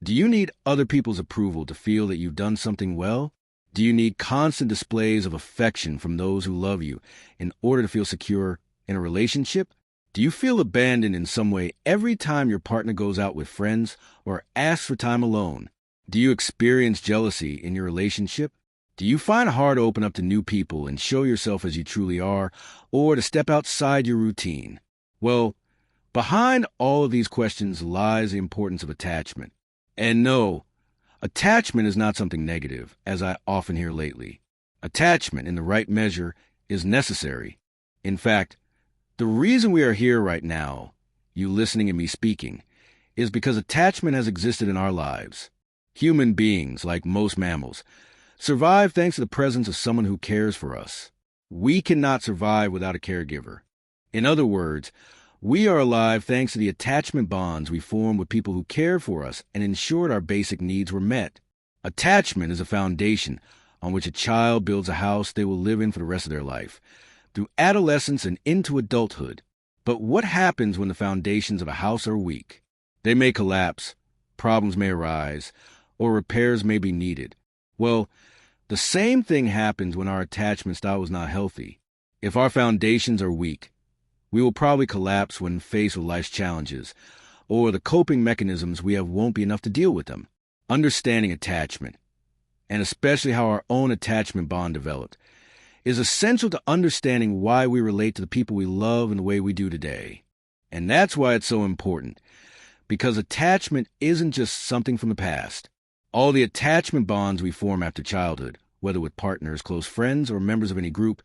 Do you need other people's approval to feel that you've done something well? Do you need constant displays of affection from those who love you in order to feel secure in a relationship? Do you feel abandoned in some way every time your partner goes out with friends or asks for time alone? Do you experience jealousy in your relationship? Do you find it hard to open up to new people and show yourself as you truly are, or to step outside your routine? Well, behind all of these questions lies the importance of attachment. And no, attachment is not something negative, as I often hear lately. Attachment, in the right measure, is necessary. In fact, the reason we are here right now, you listening and me speaking, is because attachment has existed in our lives. Human beings, like most mammals, survive thanks to the presence of someone who cares for us. We cannot survive without a caregiver. In other words, we are alive thanks to the attachment bonds we formed with people who cared for us and ensured our basic needs were met. Attachment is a foundation on which a child builds a house they will live in for the rest of their life, through adolescence and into adulthood. But what happens when the foundations of a house are weak? They may collapse, problems may arise, or repairs may be needed. Well, the same thing happens when our attachment style is not healthy. If our foundations are weak, we will probably collapse when faced with life's challenges, or the coping mechanisms we have won't be enough to deal with them. Understanding attachment, and especially how our own attachment bond developed, is essential to understanding why we relate to the people we love in the way we do today. And that's why it's so important, because attachment isn't just something from the past. All the attachment bonds we form after childhood, whether with partners, close friends, or members of any group,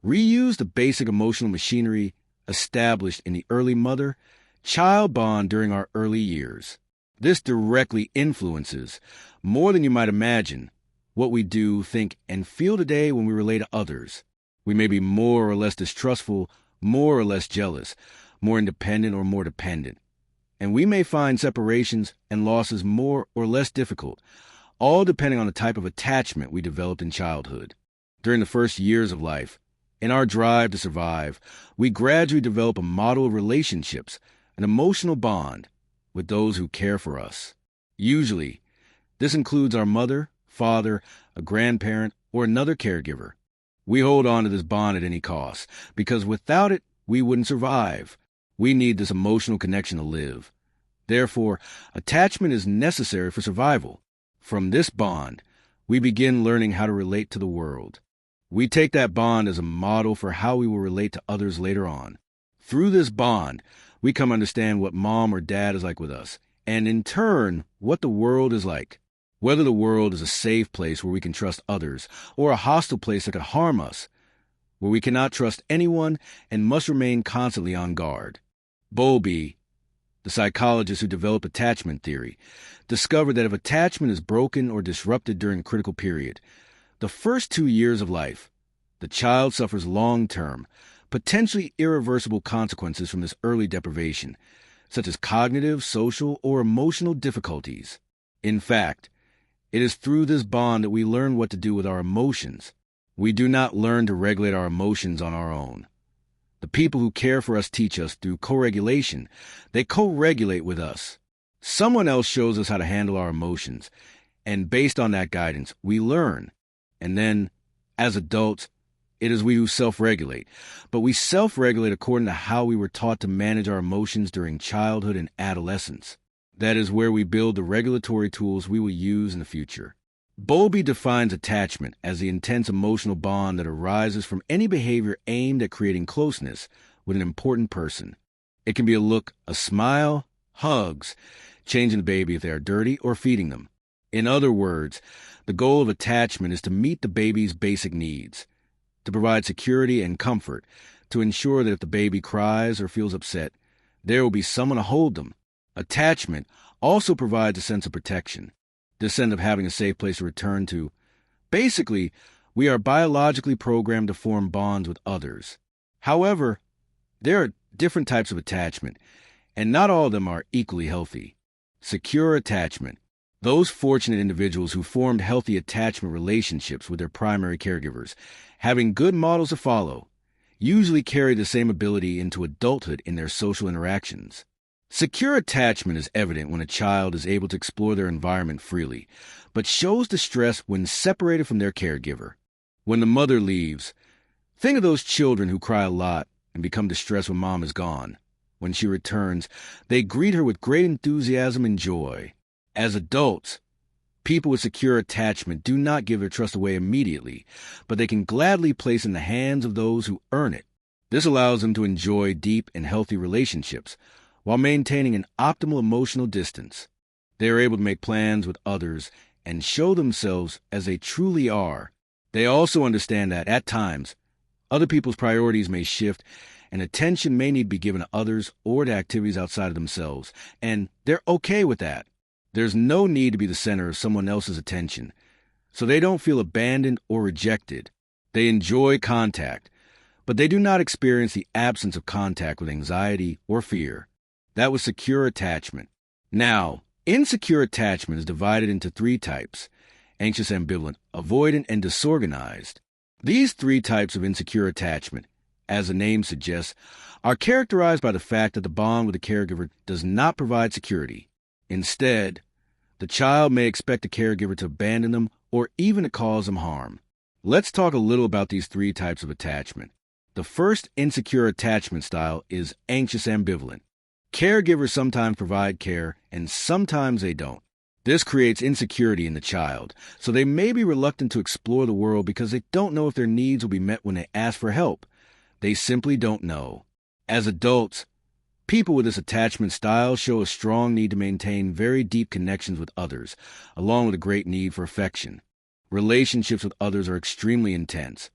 reuse the basic emotional machinery established in the early mother-child bond during our early years. This directly influences, more than you might imagine, what we do, think, and feel today when we relate to others. We may be more or less distrustful, more or less jealous, more independent or more dependent. And we may find separations and losses more or less difficult, all depending on the type of attachment we developed in childhood. During the first years of life, in our drive to survive, we gradually develop a model of relationships, an emotional bond, with those who care for us. Usually, this includes our mother, father, a grandparent, or another caregiver. We hold on to this bond at any cost, because without it, we wouldn't survive. We need this emotional connection to live. Therefore, attachment is necessary for survival. From this bond, we begin learning how to relate to the world. We take that bond as a model for how we will relate to others later on. Through this bond, we come to understand what mom or dad is like with us, and in turn, what the world is like. Whether the world is a safe place where we can trust others, or a hostile place that could harm us, where we cannot trust anyone and must remain constantly on guard. Bowlby, the psychologist who developed attachment theory, discovered that if attachment is broken or disrupted during a critical period, the first 2 years of life, the child suffers long-term, potentially irreversible consequences from this early deprivation, such as cognitive, social, or emotional difficulties. In fact, it is through this bond that we learn what to do with our emotions. We do not learn to regulate our emotions on our own. The people who care for us teach us through co-regulation. They co-regulate with us. Someone else shows us how to handle our emotions, and based on that guidance, we learn. And then, as adults, it is we who self-regulate. But we self-regulate according to how we were taught to manage our emotions during childhood and adolescence. That is where we build the regulatory tools we will use in the future. Bowlby defines attachment as the intense emotional bond that arises from any behavior aimed at creating closeness with an important person. It can be a look, a smile, hugs, changing the baby if they are dirty, or feeding them. In other words, the goal of attachment is to meet the baby's basic needs, to provide security and comfort, to ensure that if the baby cries or feels upset, there will be someone to hold them. Attachment also provides a sense of protection, the sense of having a safe place to return to. Basically, we are biologically programmed to form bonds with others. However, there are different types of attachment, and not all of them are equally healthy. Secure attachment. Those fortunate individuals who formed healthy attachment relationships with their primary caregivers, having good models to follow, usually carry the same ability into adulthood in their social interactions. Secure attachment is evident when a child is able to explore their environment freely, but shows distress when separated from their caregiver. When the mother leaves, think of those children who cry a lot and become distressed when mom is gone. When she returns, they greet her with great enthusiasm and joy. As adults, people with secure attachment do not give their trust away immediately, but they can gladly place in the hands of those who earn it. This allows them to enjoy deep and healthy relationships while maintaining an optimal emotional distance. They are able to make plans with others and show themselves as they truly are. They also understand that, at times, other people's priorities may shift and attention may need to be given to others or to activities outside of themselves, and they're okay with that. There's no need to be the center of someone else's attention, so they don't feel abandoned or rejected. They enjoy contact, but they do not experience the absence of contact with anxiety or fear. That was secure attachment. Now, insecure attachment is divided into three types: anxious-ambivalent, avoidant, and disorganized. These three types of insecure attachment, as the name suggests, are characterized by the fact that the bond with the caregiver does not provide security. Instead, the child may expect the caregiver to abandon them or even to cause them harm. Let's talk a little about these three types of attachment. The first insecure attachment style is anxious-ambivalent. Caregivers sometimes provide care, and sometimes they don't. This creates insecurity in the child, so they may be reluctant to explore the world because they don't know if their needs will be met when they ask for help. They simply don't know. As adults, people with this attachment style show a strong need to maintain very deep connections with others, along with a great need for affection. Relationships with others are extremely intense,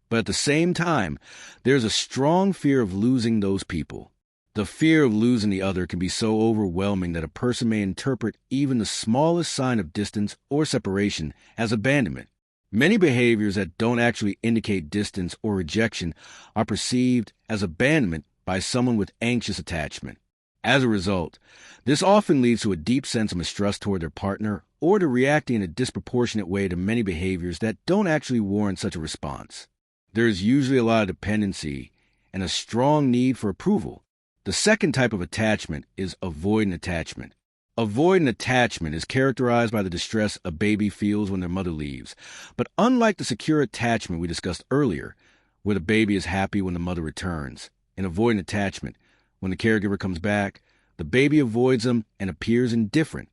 but at the same time, there's a strong fear of losing those people. The fear of losing the other can be so overwhelming that a person may interpret even the smallest sign of distance or separation as abandonment. Many behaviors that don't actually indicate distance or rejection are perceived as abandonment by someone with anxious attachment. As a result, this often leads to a deep sense of mistrust toward their partner or to reacting in a disproportionate way to many behaviors that don't actually warrant such a response. There is usually a lot of dependency and a strong need for approval. The second type of attachment is avoidant attachment. Avoidant attachment is characterized by the distress a baby feels when their mother leaves. But unlike the secure attachment we discussed earlier, where the baby is happy when the mother returns, in avoidant attachment, when the caregiver comes back, the baby avoids them and appears indifferent.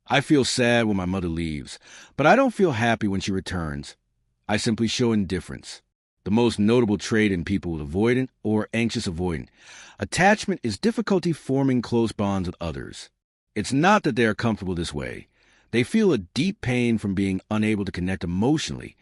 I feel sad when my mother leaves, but I don't feel happy when she returns. I simply show indifference. The most notable trait in people with avoidant or anxious avoidant attachment is difficulty forming close bonds with others. It's not that they are comfortable this way. They feel a deep pain from being unable to connect emotionally,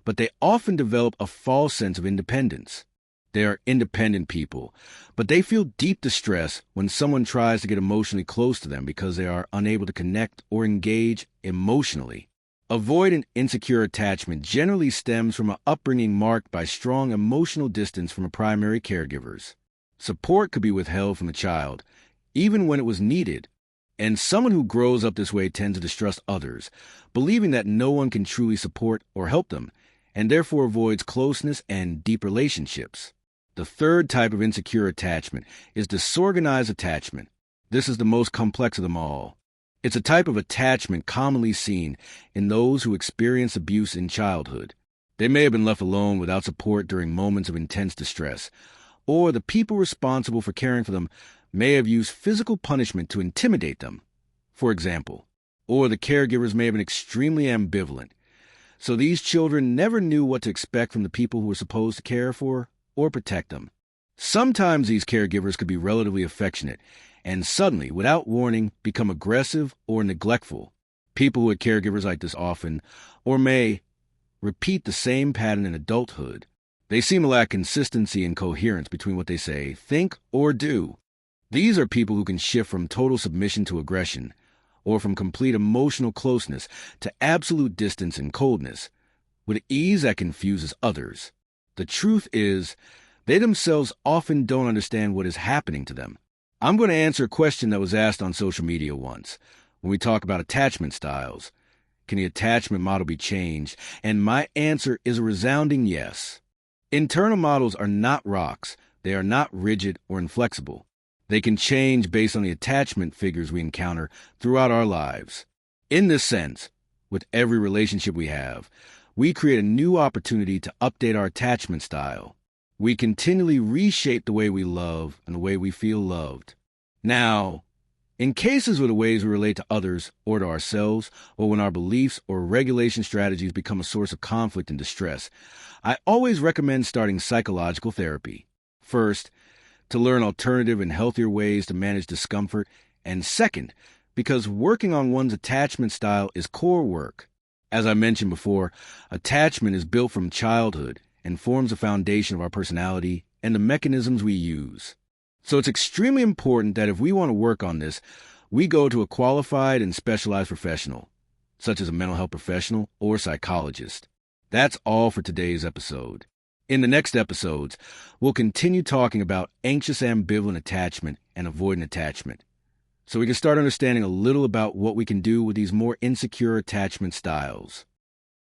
but they often develop a false sense of independence. They are independent people, but they feel deep distress when someone tries to get emotionally close to them because they are unable to connect or engage emotionally. Avoidant insecure attachment generally stems from an upbringing marked by strong emotional distance from primary caregivers. Support could be withheld from the child, even when it was needed, and someone who grows up this way tends to distrust others, believing that no one can truly support or help them, and therefore avoids closeness and deep relationships. The third type of insecure attachment is disorganized attachment. This is the most complex of them all. It's a type of attachment commonly seen in those who experience abuse in childhood. They may have been left alone without support during moments of intense distress, or the people responsible for caring for them may have used physical punishment to intimidate them, for example, or the caregivers may have been extremely ambivalent. So these children never knew what to expect from the people who were supposed to care for or protect them. Sometimes these caregivers could be relatively affectionate and suddenly, without warning, become aggressive or neglectful. People who had caregivers like this often, or may, repeat the same pattern in adulthood. They seem to lack consistency and coherence between what they say, think, or do. These are people who can shift from total submission to aggression, or from complete emotional closeness to absolute distance and coldness, with ease that confuses others. The truth is, they themselves often don't understand what is happening to them. I'm going to answer a question that was asked on social media once, when we talk about attachment styles. Can the attachment model be changed? And my answer is a resounding yes. Internal models are not rocks. They are not rigid or inflexible. They can change based on the attachment figures we encounter throughout our lives. In this sense, with every relationship we have, we create a new opportunity to update our attachment style. We continually reshape the way we love and the way we feel loved. Now, in cases where the ways we relate to others or to ourselves, or when our beliefs or regulation strategies become a source of conflict and distress, I always recommend starting psychological therapy. First, to learn alternative and healthier ways to manage discomfort, and second, because working on one's attachment style is core work. As I mentioned before, attachment is built from childhood and forms the foundation of our personality and the mechanisms we use. So it's extremely important that if we want to work on this, we go to a qualified and specialized professional, such as a mental health professional or psychologist. That's all for today's episode. In the next episodes, we'll continue talking about anxious-ambivalent attachment and avoidant attachment, so we can start understanding a little about what we can do with these more insecure attachment styles.